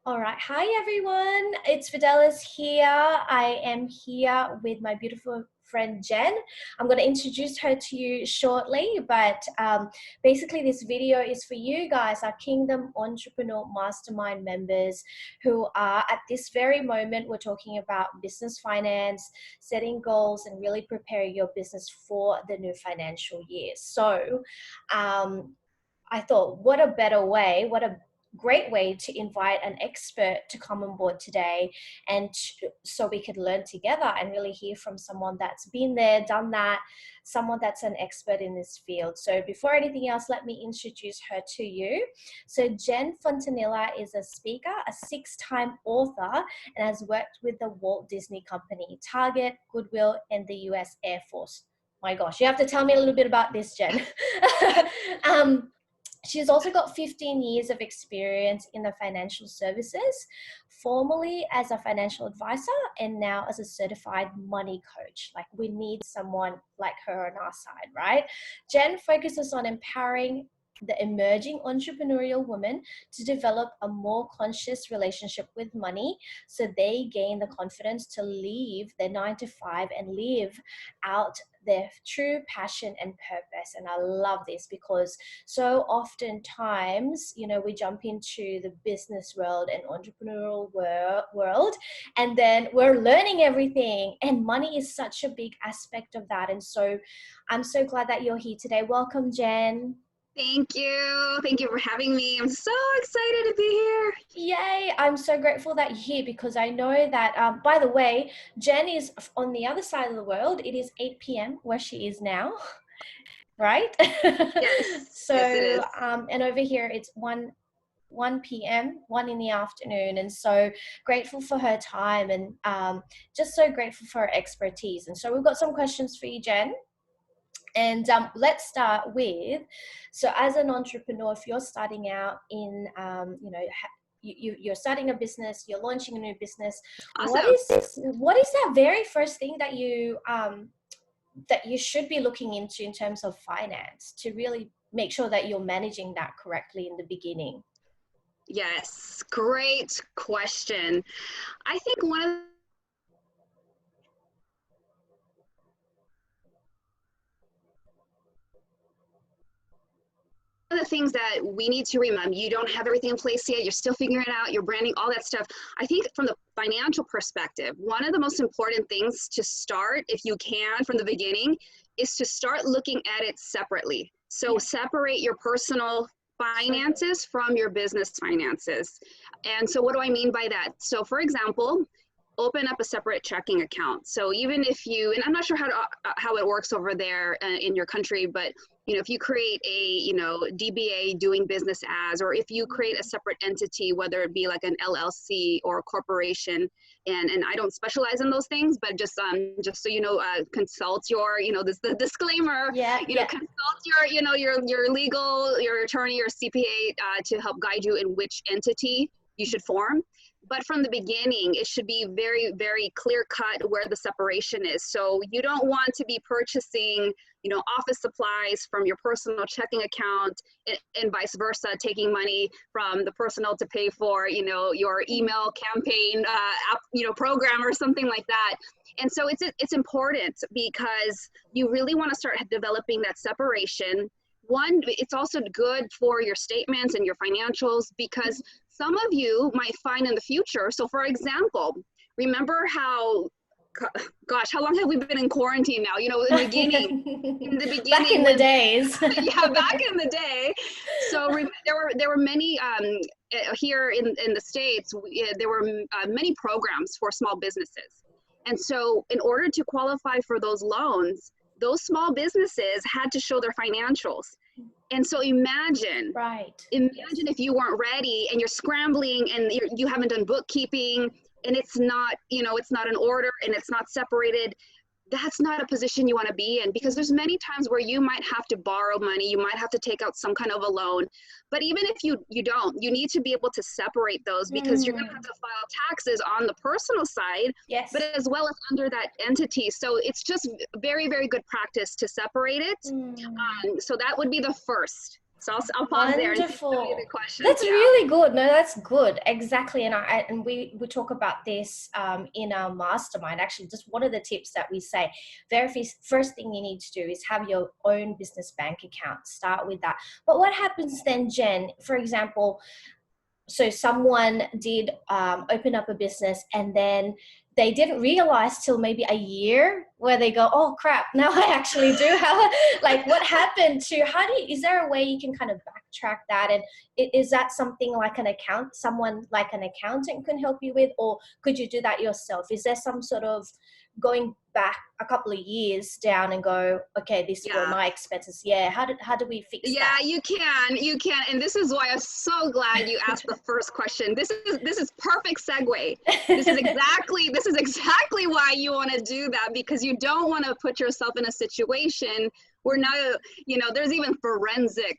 All right. Hi, everyone. It's Fideliz here. I am here with my beautiful friend Jen. I'm going to introduce her to you shortly, but basically this video is for you guys, our Kingdom Entrepreneur Mastermind members who are at this very moment, we're talking about business finance, setting goals, and really preparing your business for the new financial year. So I thought, what a better way, what a great way to invite an expert to come on board today and so we could learn together and really hear from someone that's been there, done that, someone that's an expert in this field. So before anything else, let me introduce her to you. So Jen Fontanilla is a speaker, a 6-time author, and has worked with the Walt Disney Company, Target, Goodwill, and the US Air Force. My gosh, you have to tell me a little bit about this, Jen. She's also got 15 years of experience in the financial services, formerly as a financial advisor and now as a certified money coach. Like, we need someone like her on our side, right? Jen focuses on empowering the emerging entrepreneurial woman to develop a more conscious relationship with money so they gain the confidence to leave their 9-to-5 and live out their true passion and purpose. And I love this because so oftentimes, we jump into the business world and entrepreneurial world, and then we're learning everything, and money is such a big aspect of that. And so I'm so glad that you're here today. Welcome, Jen. Thank you. Thank you for having me. I'm so excited to be here. Yay. I'm so grateful that you're here because I know that, by the way, Jen is on the other side of the world. It is 8 p.m. where she is now, right? Yes. So, yes, it is. And over here it's 1 p.m., 1 in the afternoon. And so grateful for her time and just so grateful for her expertise. And so we've got some questions for you, Jen. And let's start with, so as an entrepreneur, if you're starting out in, you're starting a business, you're launching a new business. Awesome. What is that very first thing that you should be looking into in terms of finance to really make sure that you're managing that correctly in the beginning? Yes, great question. I think one of the things that we need to remember, you don't have everything in place yet, you're still figuring it out, you're branding, all that stuff. I think from the financial perspective, one of the most important things to start, if you can, from the beginning, is to start looking at it separately. So separate your personal finances from your business finances. And so what do I mean by that? So for example, open up a separate checking account. So even if you, and I'm not sure how it works over there in your country, but if you create a DBA, doing business as, or if you create a separate entity, whether it be like an LLC or a corporation, and I don't specialize in those things, but just so you know, consult your the disclaimer. Consult your legal, your attorney, your CPA to help guide you in which entity you should form. But from the beginning, it should be very, very clear cut where the separation is. So you don't want to be purchasing, office supplies from your personal checking account and vice versa, taking money from the personal to pay for, your email campaign, program or something like that. And so it's important because you really want to start developing that separation. One, it's also good for your statements and your financials because some of you might find in the future. So for example, remember how long have we been in quarantine now? In the beginning, back in the days. Yeah, back in the day. So there were many here in the States. There were many programs for small businesses, and so in order to qualify for those loans, those small businesses had to show their financials. And so imagine if you weren't ready and you're scrambling and you haven't done bookkeeping and it's not, it's not in order and it's not separated. That's not a position you want to be in because there's many times where you might have to borrow money, you might have to take out some kind of a loan. But even if you don't, you need to be able to separate those because you're going to have to file taxes on the personal side, but as well as under that entity. So it's just very, very good practice to separate it. So that would be the first. So I'll pause there and see if you have any Wonderful. other questions. That's Yeah. really good. No, that's good. Exactly. And we talk about this in our mastermind. Actually, just one of the tips that we say, first thing you need to do is have your own business bank account. Start with that. But what happens then, Jen? For example, so someone did open up a business and then they didn't realize till maybe a year where they go, oh crap, now I actually do have like what happened to, is there a way you can kind of backtrack that? And is that something like someone like an accountant can help you with, or could you do that yourself? Is there some sort of going back a couple of years down and go, okay, these were my expenses? Yeah. How do we fix that? Yeah, you can. And this is why I'm so glad you asked the first question. This is perfect segue. This is exactly why you want to do that, because you don't want to put yourself in a situation where now, there's even forensic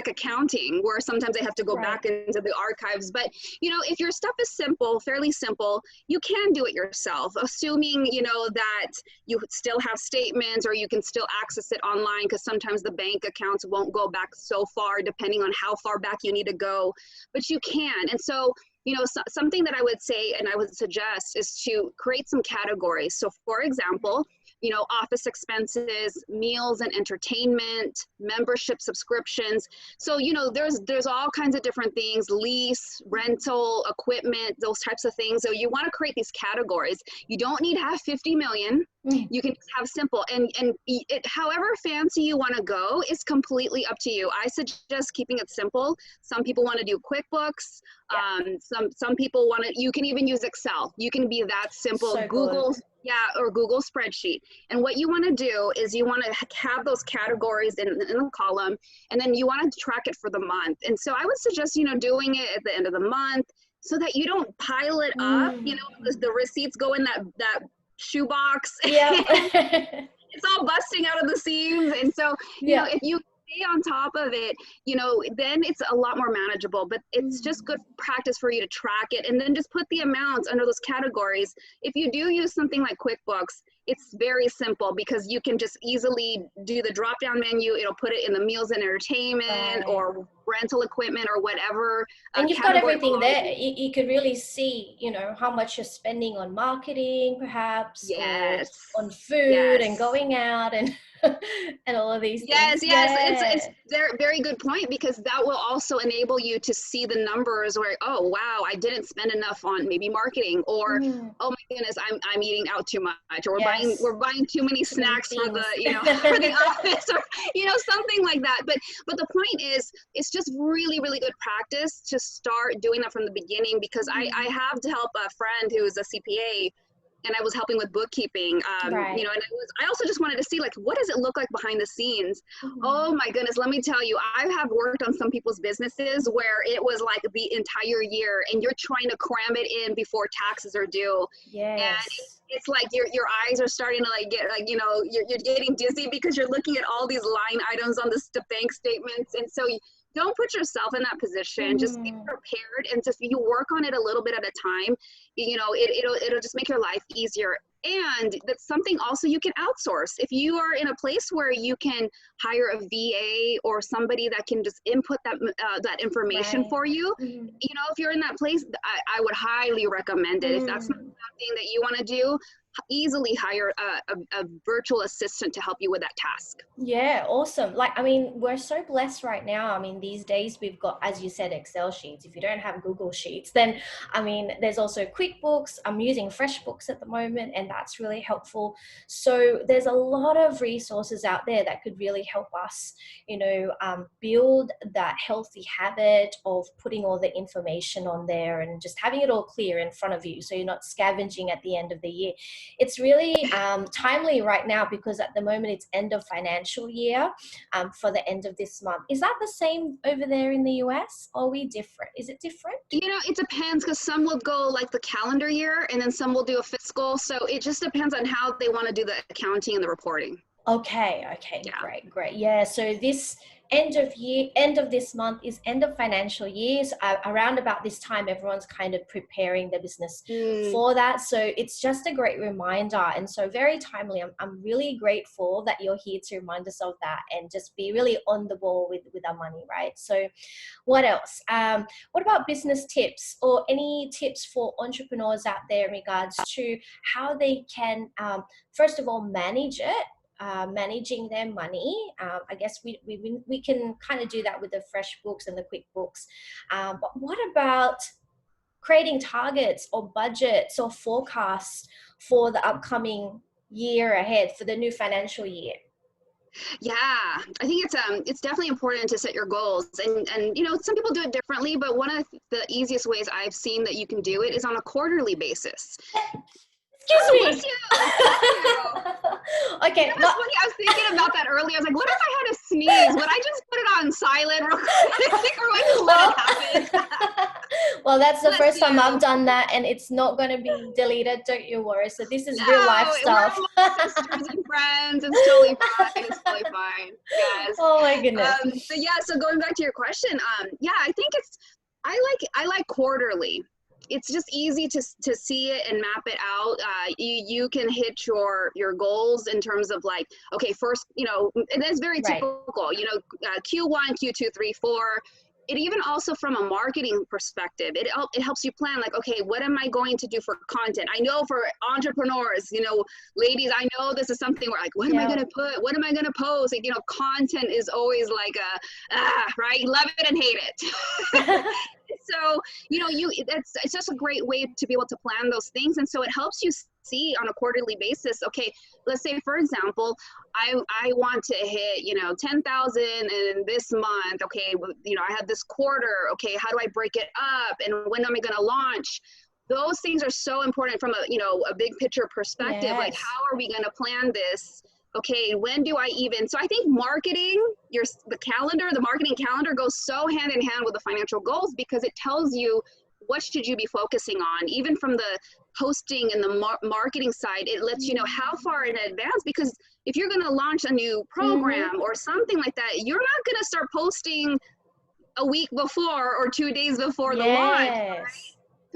accounting where sometimes they have to go back into the archives. But if your stuff is fairly simple, you can do it yourself, assuming that you still have statements or you can still access it online, because sometimes the bank accounts won't go back so far depending on how far back you need to go, but you can. And so something that I would say and I would suggest is to create some categories. So for example, office expenses, meals and entertainment, membership subscriptions. So, there's all kinds of different things, lease, rental, equipment, those types of things. So you want to create these categories. You don't need to have 50 million. You can just have simple, and however fancy you want to go is completely up to you. I suggest keeping it simple. Some people want to do QuickBooks. Some people you can even use Excel. You can be that simple. So Google. good. Or Google spreadsheet. And what you want to do is you want to have those categories in a column, and then you want to track it for the month. And so I would suggest, doing it at the end of the month so that you don't pile it up. The receipts go in that shoebox. Yeah. It's all busting out of the seams. And so, if you stay on top of it, then it's a lot more manageable. But it's just good practice for you to track it and then just put the amounts under those categories. If you do use something like QuickBooks, it's very simple because you can just easily do the drop down menu. It'll put it in the meals and entertainment or rental equipment or whatever. And you've got everything there. You could really see, how much you're spending on marketing, perhaps, or on food and going out and and all of these things. It's a very good point, because that will also enable you to see the numbers where, oh wow, I didn't spend enough on maybe marketing, or oh my goodness, I'm eating out too much, or we're buying too many snacks for the for the office, or something like that. But the point is, it's just really, really good practice to start doing that from the beginning, because I have to help a friend who is a CPA, and I was helping with bookkeeping, and I also just wanted to see, like, what does it look like behind the scenes? Oh my goodness, let me tell you, I have worked on some people's businesses where it was like the entire year, and you're trying to cram it in before taxes are due. And it's like your eyes are starting to get you're getting dizzy because you're looking at all these line items on the bank statements. And so don't put yourself in that position. Just be prepared, and just you work on it a little bit at a time. It'll just make your life easier. And that's something also you can outsource. If you are in a place where you can hire a VA or somebody that can just input that information for you, if you're in that place, I would highly recommend it. If that's not something that you want to do, easily hire a virtual assistant to help you with that task. Yeah, awesome. We're so blessed right now. These days we've got, as you said, Excel sheets. If you don't have Google Sheets, then there's also QuickBooks. I'm using FreshBooks at the moment, and that's really helpful. So there's a lot of resources out there that could really help us, build that healthy habit of putting all the information on there and just having it all clear in front of you, so you're not scavenging at the end of the year. It's really timely right now, because at the moment it's end of financial year for the end of this month. Is that the same over there in the US? Or are we different? Is it different? It depends, because some will go like the calendar year, and then some will do a fiscal. So it just depends on how they want to do the accounting and the reporting. Okay. Yeah. Great. Yeah. So this end of this month is end of financial years. Around about this time, everyone's kind of preparing their business for that. So it's just a great reminder, and so very timely. I'm really grateful that you're here to remind us of that and just be really on the ball with our money, right? So what else? What about business tips or any tips for entrepreneurs out there in regards to how they can, first of all, manage it? Managing their money. I guess we can kind of do that with the FreshBooks and the QuickBooks. But what about creating targets or budgets or forecasts for the upcoming year ahead, for the new financial year? Yeah, I think it's definitely important to set your goals, and you know, some people do it differently, but one of the easiest ways I've seen that you can do it is on a quarterly basis. Excuse me. Bless you. Okay. You know what's funny? I was thinking about that earlier. I was like, what if I had to sneeze? Would I just put it on silent real quick, or would I just let it happen? Well, that's the Bless first time you. I've done that, and it's not going to be deleted. Don't you worry. So this is real life stuff. We're all sisters and friends. It's totally fine. It's totally fine. Yes. Oh my goodness. But yeah. So going back to your question, yeah, I think I like quarterly. It's just easy to see it and map it out. You can hit your goals in terms of like, okay, first, you know, and that's very typical, you know, Q1, Q2, 3, 4. It even also from a marketing perspective, it helps you plan like, okay, what am I going to do for content? I know for entrepreneurs, you know, ladies, I know this is something where like, what am I going to put? What am I going to post? Like, you know, content is always like right? Love it and hate it. So, you know, it's just a great way to be able to plan those things. And so it helps you see on a quarterly basis, okay, let's say, for example, I want to hit, you know, 10,000 in this month. Okay, you know, I have this quarter. Okay, how do I break it up? And when am I going to launch? Those things are so important from a, you know, a big picture perspective. Like, how are we going to plan this? Okay, when do I even, so I think marketing, the marketing calendar goes so hand in hand with the financial goals, because it tells you what should you be focusing on. Even from the posting and the marketing side, it lets you know how far in advance, because if you're going to launch a new program or something like that, you're not going to start posting a week before or 2 days before the launch, right?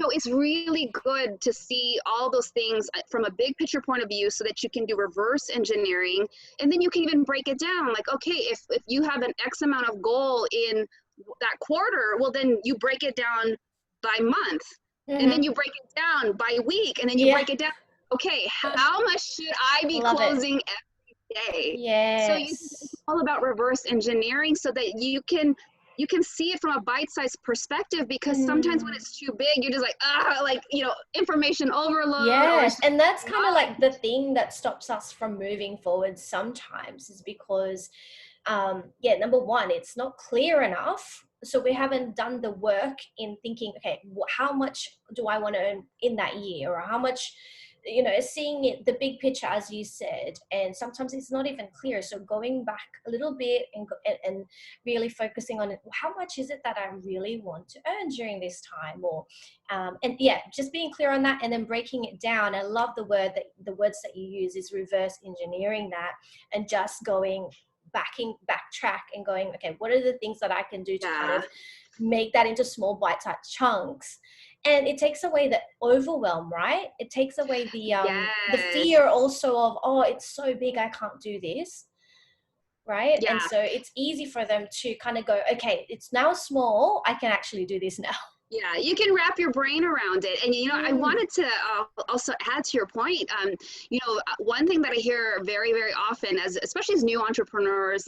So it's really good to see all those things from a big picture point of view, so that you can do reverse engineering, and then you can even break it down. Like, okay, if you have an X amount of goal in that quarter, well, then you break it down by month, and then you break it down by week, and then you break it down. Okay, how much should I be closing every day? So it's all about reverse engineering, so that you can see it from a bite-sized perspective, because sometimes when it's too big, you're just like, you know, information overload. Yes, and that's kind of like the thing that stops us from moving forward sometimes, is because, number one, it's not clear enough. So we haven't done the work in thinking, okay, how much do I want to earn in that year, or how much, you know, seeing it, the big picture, as you said, and sometimes it's not even clear. So going back a little bit and really focusing on how much is it that I really want to earn during this time, or just being clear on that, and then breaking it down. I love the words that you use is reverse engineering that, and just backtrack and going, okay, what are the things that I can do to kind of make that into small bite-sized chunks? And it takes away the overwhelm, right? It takes away the fear also of, oh, it's so big, I can't do this, right? And so it's easy for them to kind of go, okay, it's now small, I can actually do this now. Yeah, you can wrap your brain around it. And, you know, I wanted to also add to your point, you know, one thing that I hear very, very often, especially as new entrepreneurs,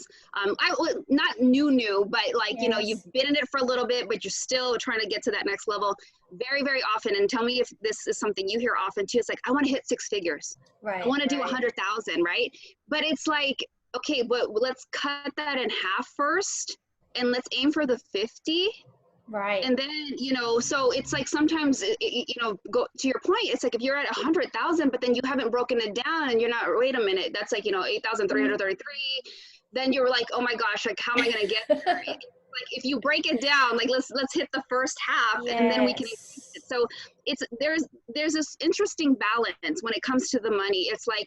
not new, but like, you know, you've been in it for a little bit, but you're still trying to get to that next level. Very, very often, and tell me if this is something you hear often too, it's like, I want to hit 6 figures. Right. I want to do 100,000, right? But it's like, okay, but let's cut that in half first, and let's aim for the 50. Right. And then, you know, so it's like sometimes, you know, go to your point, it's like if you're at 100,000, but then you haven't broken it down, and you're not, wait a minute, that's like, you know, 8,333. Then you're like, oh my gosh, like, how am I going to get there? Like, if you break it down, like, let's hit the first half, and then we can increase it. So there's this interesting balance when it comes to the money. It's like,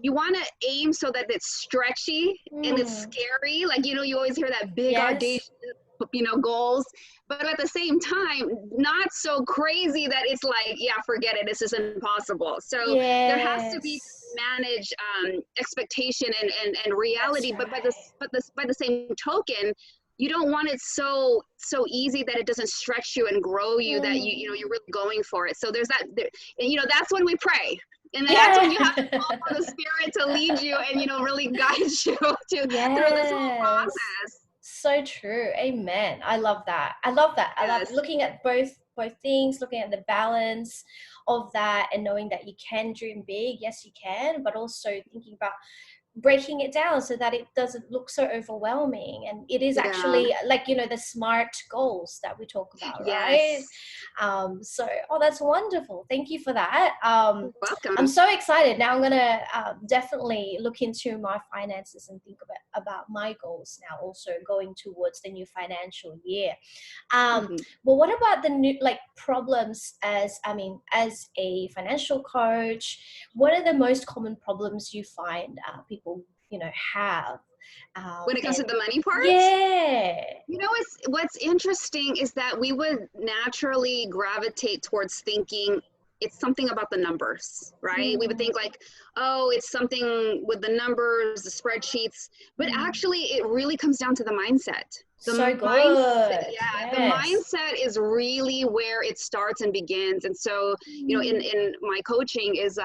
you want to aim so that it's stretchy and it's scary. Like, you know, you always hear that big audacious, you know, goals, but at the same time, not so crazy that it's like, yeah, forget it, this is impossible. So there has to be manage expectation and reality. But by the same token, you don't want it so easy that it doesn't stretch you and grow you, that you know you're really going for it. So there's that, and you know, that's when we pray. And that's when you have to call for the Spirit to lead you and, you know, really guide you through this whole process. So true. Amen. I love that. I love that. I love looking at both things, looking at the balance of that and knowing that you can dream big. Yes, you can, but also thinking about breaking it down so that it doesn't look so overwhelming, and it is actually like, you know, the SMART goals that we talk about, right? So that's wonderful. Thank you for that. Welcome. I'm so excited. Now I'm gonna definitely look into my finances and think about my goals now, also going towards the new financial year. Well, what about the new problems as a financial coach? What are the most common problems you find people, you know, have when it comes to the money part? You know, what's interesting is that we would naturally gravitate towards thinking it's something about the numbers, right? We would think like, oh, it's something with the numbers, the spreadsheets, but actually it really comes down to the mindset. The mindset, the mindset is really where it starts and begins. And so, you know, in my coaching is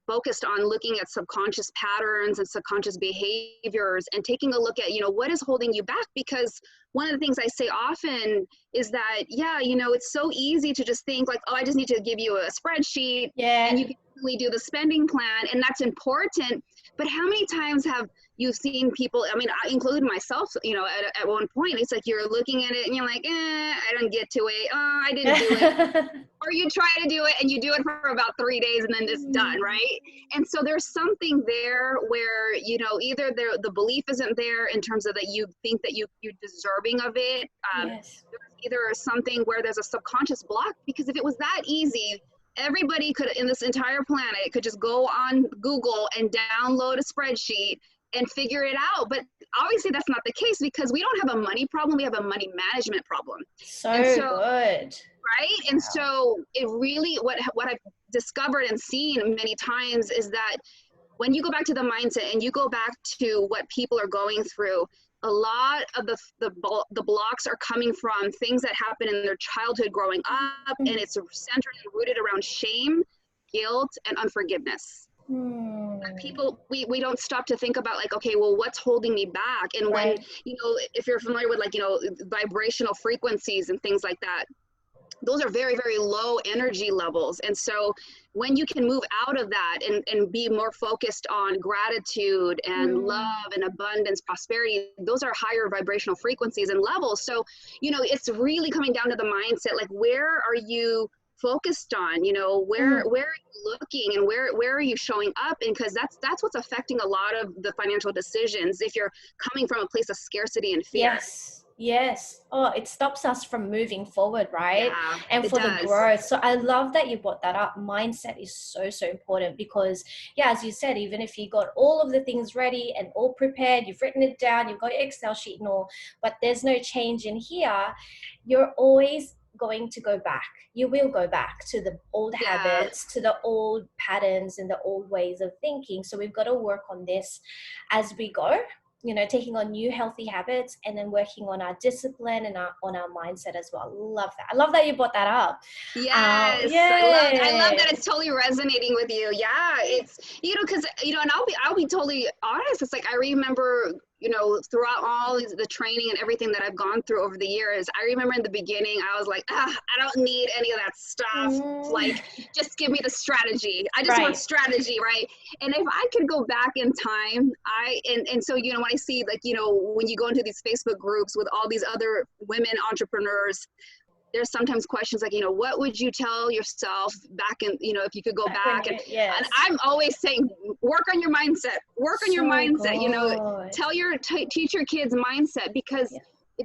focused on looking at subconscious patterns and subconscious behaviors and taking a look at, you know, what is holding you back? Because one of the things I say often is that, yeah, you know, it's so easy to just think like, oh, I just need to give you a spreadsheet and you can really do the spending plan, and that's important. But how many times have you seen people, I mean, I include myself, you know, at one point, it's like you're looking at it and you're like, I don't get to it. Oh, I didn't do it. Or you try to do it and you do it for about 3 days and then it's done, right? And so there's something there where, you know, either the belief isn't there in terms of that you think that you're deserving of it. There's either something where there's a subconscious block, because if it was that easy, everybody could, in this entire planet, could just go on Google and download a spreadsheet and figure it out. But obviously that's not the case, because we don't have a money problem, we have a money management problem. So good. Right? And so it really, what I've discovered and seen many times is that when you go back to the mindset and you go back to what people are going through, a lot of the blocks are coming from things that happen in their childhood growing up, and it's centered and rooted around shame, guilt, and unforgiveness. People, we don't stop to think about like, okay, well, what's holding me back? And when, you know, if you're familiar with like, you know, vibrational frequencies and things like that, those are very, very low energy levels. And so when you can move out of that and be more focused on gratitude and love and abundance, prosperity, those are higher vibrational frequencies and levels. So, you know, it's really coming down to the mindset, like, where are you focused on, you know, where are you looking, and where are you showing up? And because that's what's affecting a lot of the financial decisions, if you're coming from a place of scarcity and fear. Yes. Oh, it stops us from moving forward, right? Yeah, and for the growth. So I love that you brought that up. Mindset is so important, because as you said, even if you got all of the things ready and all prepared, you've written it down, you've got your Excel sheet and all, but there's no change in here, you're always going to go back. You will go back to the old habits, to the old patterns and the old ways of thinking. So we've got to work on this as we go, you know, taking on new healthy habits and then working on our discipline and on our mindset as well. Love that. I love that you brought that up. Yes. I love that it's totally resonating with you. Yeah. It's, you know, cause, you know, and I'll be totally honest. It's like, I remember, you know, throughout all the training and everything that I've gone through over the years, I remember in the beginning, I was like, I don't need any of that stuff. Like, just give me the strategy. I just want strategy, right? And if I could go back in time, and so, you know, when I see, like, you know, when you go into these Facebook groups with all these other women entrepreneurs, there's sometimes questions like, you know, what would you tell yourself back in, you know, if you could go back? And I'm always saying, work on your mindset, you know, teach your kids mindset, because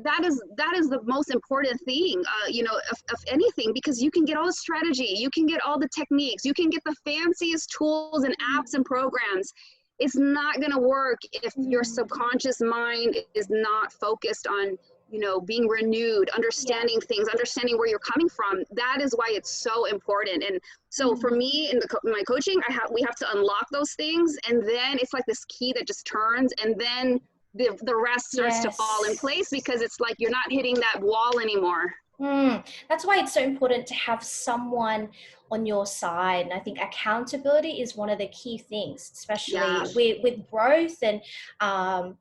that is the most important thing, you know, of anything, because you can get all the strategy, you can get all the techniques, you can get the fanciest tools and apps and programs. It's not going to work if your subconscious mind is not focused on, you know, being renewed, understanding things, understanding where you're coming from. That is why it's so important. And so for me in my coaching, we have to unlock those things, and then it's like this key that just turns, and then the rest starts to fall in place, because it's like you're not hitting that wall anymore. That's why it's so important to have someone on your side. And I think accountability is one of the key things, especially with growth. And,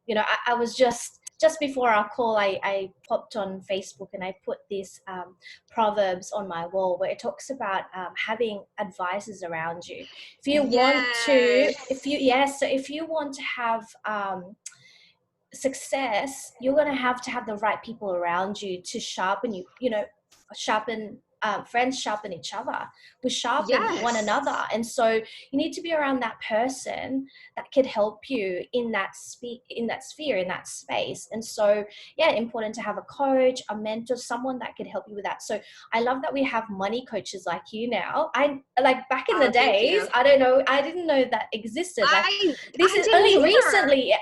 you know, I was just before our call, I popped on Facebook and I put this Proverbs on my wall where it talks about having advisors around you. If you want to, so if you want to have success, you're going to have the right people around you to sharpen you know, sharpen friends sharpen each other, we sharpen one another. And so you need to be around that person that could help you in that sphere, in that space. And so important to have a coach, a mentor, someone that could help you with that. So I love that we have money coaches like you now. I like back in the days, I don't know, I didn't know that existed. Like this is only recently,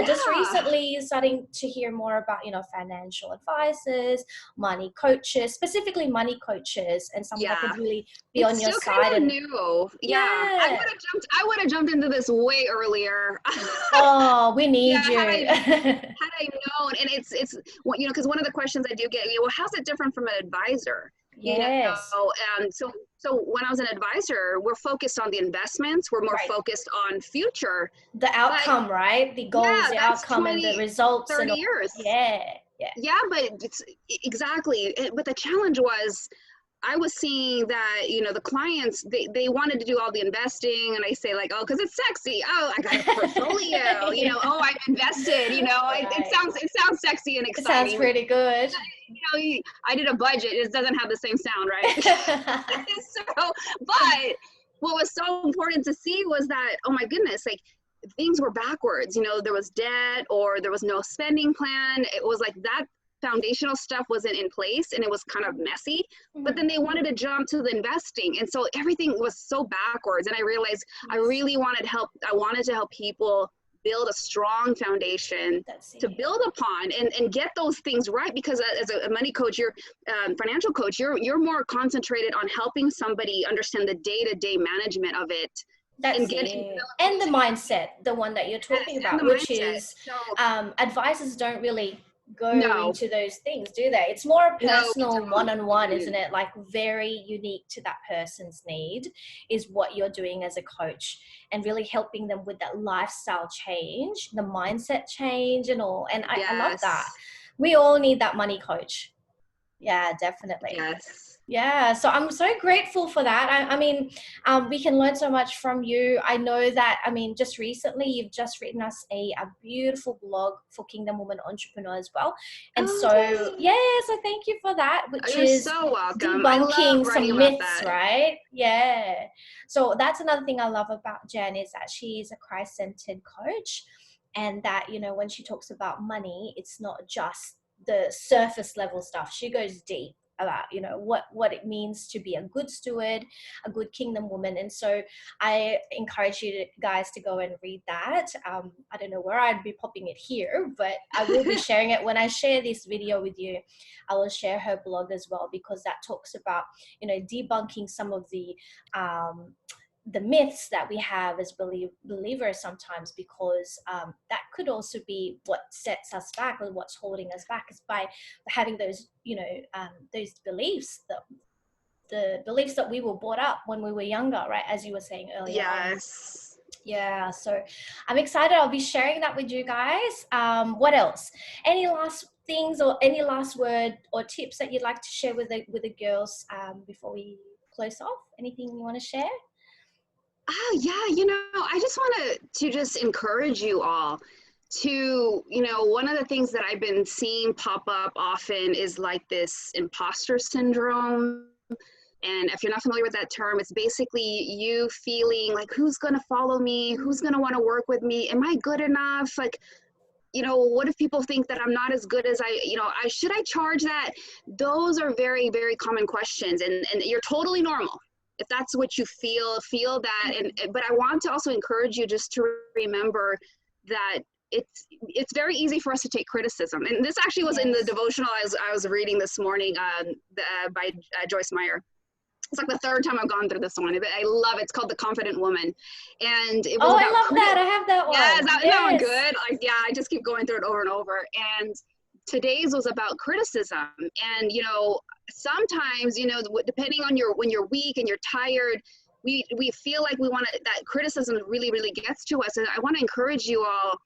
just recently starting to hear more about, you know, financial advisors, money coaches, specifically money coaches, and someone that could really be on your side. And new. I would have jumped into this way earlier. Oh, we need you. Had I known. And it's you know, because one of the questions I do get, you know, well, how's it different from an advisor? You know, and so when I was an advisor, we're focused on the investments. We're more focused on future, the outcome, right? The goals, the outcome, 20, and the results. 30 years. But it's exactly. But the challenge was, I was seeing that, you know, the clients, they wanted to do all the investing, and I say like, oh, because it's sexy. Oh, I got a portfolio. You know, oh, I've invested. You know, it sounds sexy and exciting. It sounds pretty good. You know, I did a budget. It doesn't have the same sound, right? But what was so important to see was that, oh my goodness, like things were backwards. You know, there was debt, or there was no spending plan. It was like that foundational stuff wasn't in place, and it was kind of messy. But then they wanted to jump to the investing, and so everything was so backwards. And I realized I really wanted help. I wanted to help people build a strong foundation to build upon and get those things right, because as a money coach, you're financial coach, you're more concentrated on helping somebody understand the day-to-day management of it. And the mindset, the one that you're talking about, which is advisors don't really go into those things, do they? It's more personal, one-on-one, isn't it? Like very unique to that person's need is what you're doing as a coach, and really helping them with that lifestyle change, the mindset change and all. And I love that. We all need that money coach. Yeah, definitely. Yeah, so I'm so grateful for that. I mean, we can learn so much from you. I know that, I mean, just recently, you've just written us a beautiful blog for Kingdom Woman Entrepreneur as well. And so thank you for that, which is so welcome. Debunking some myths, right? Yeah. So that's another thing I love about Jen, is that she is a Christ-centered coach, and that, you know, when she talks about money, it's not just the surface level stuff. She goes deep about, you know, what it means to be a good steward, a good kingdom woman. And so I encourage you guys to go and read that. I don't know where I'd be popping it here, but I will be sharing it when I share this video with you. I will share her blog as well, because that talks about, you know, debunking some of the myths that we have as believers sometimes, because that could also be what sets us back, or what's holding us back, is by having those, you know, those beliefs, the beliefs that we were brought up when we were younger, right? As you were saying earlier. Yeah, so I'm excited. I'll be sharing that with you guys. What else? Any last things, or any last word or tips that you'd like to share with the girls before we close off? Anything you want to share? You know, I just want to just encourage you all to, you know, one of the things that I've been seeing pop up often is like this imposter syndrome. And if you're not familiar with that term, it's basically you feeling like, who's going to follow me? Who's going to want to work with me? Am I good enough? Like, you know, what if people think that I'm not as good as should I charge that? Those are very, very common questions, and you're totally normal. If that's what you feel that, but I want to also encourage you just to remember that it's very easy for us to take criticism. And this actually was in the devotional I was reading this morning by Joyce Meyer. It's like the third time I've gone through this one. I love it. It's called The Confident Woman. And it was I about love that. I have that one. Yeah, isn't that one good? I just keep going through it over and over. And today's was about criticism. And, you know, sometimes, you know, depending on when you're weak and you're tired, we feel like that criticism really, really gets to us. And I want to encourage you all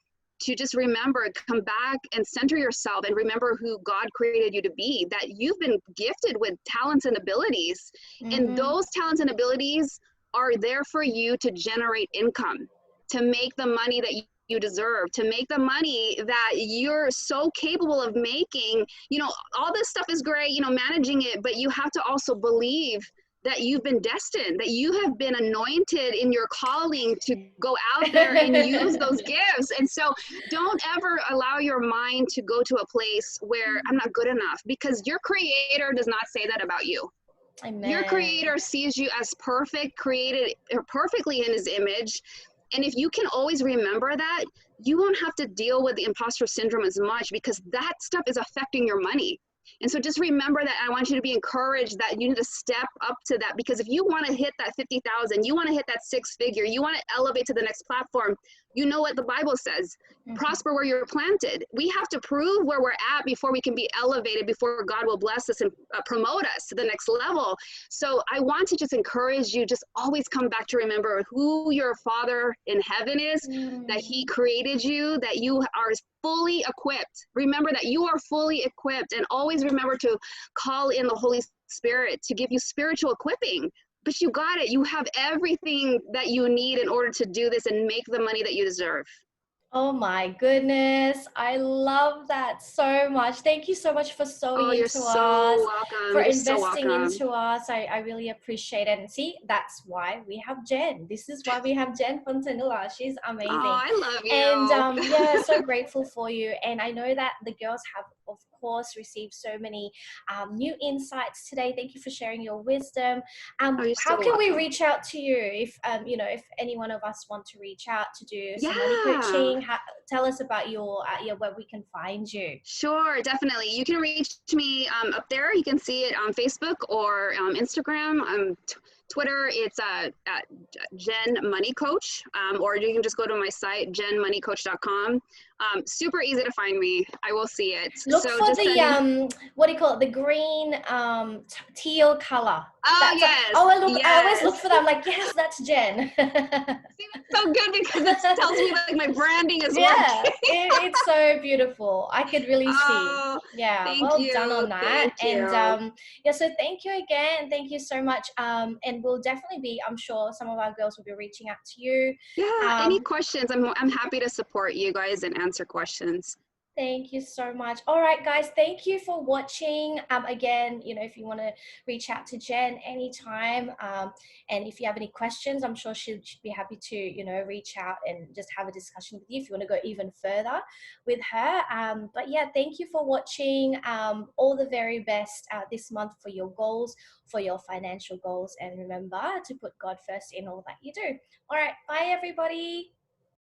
to just remember, come back and center yourself and remember who God created you to be, that you've been gifted with talents and abilities. And those talents and abilities are there for you to generate income, to make the money that you deserve, to make the money that you're so capable of making. You know, all this stuff is great, you know, managing it, but you have to also believe that you've been destined, that you have been anointed in your calling to go out there and use those gifts. And so don't ever allow your mind to go to a place where I'm not good enough, because your creator does not say that about you. Amen. Your creator sees you as perfect, created perfectly in his image. And if you can always remember that, you won't have to deal with the imposter syndrome as much, because that stuff is affecting your money. And so just remember that. I want you to be encouraged that you need to step up to that, because if you want to hit that 50,000, you want to hit that 6-figure, you want to elevate to the next platform, you know what the Bible says, prosper where you're planted. We have to prove where we're at before we can be elevated, before God will bless us and promote us to the next level. So I want to just encourage you, just always come back to remember who your Father in heaven is, that he created you, that you are fully equipped. Remember that you are fully equipped, and always remember to call in the Holy Spirit to give you spiritual equipping. But you got it. You have everything that you need in order to do this and make the money that you deserve. Oh my goodness. I love that so much. Thank you so much for sewing into us, welcome. for investing into us. I really appreciate it. And see, that's why we have Jen. This is why we have Jen Fontanilla. She's amazing. Oh, I love you. And yeah, so grateful for you. And I know that the girls have, of course, received so many new insights today. Thank you for sharing your wisdom. How can we reach out to you if you know, if any one of us want to reach out to do some money coaching? Tell us about your where we can find you. Sure, definitely. You can reach me up there. You can see it on Facebook or Instagram. Twitter, it's Jen Money Coach, or you can just go to my site, jenmoneycoach.com. Super easy to find me. I will see it. Look for the what do you call it? The green teal color. Oh, yes. I always look for that. I'm like, yes, that's Jen. See, that's so good, because it tells me like my branding is working. It's so beautiful. I could really see. Yeah, well done on that. And yeah, so thank you again. Thank you so much. And we'll definitely be, I'm sure some of our girls will be reaching out to you. Yeah, any questions? I'm happy to support you guys and answer questions. Thank you so much. All right, guys, thank you for watching. Again, you know, if you want to reach out to Jen anytime, and if you have any questions, I'm sure she'd be happy to, you know, reach out and just have a discussion with you if you want to go even further with her. But yeah, thank you for watching. All the very best this month for your goals, for your financial goals, and remember to put God first in all that you do. All right, bye everybody.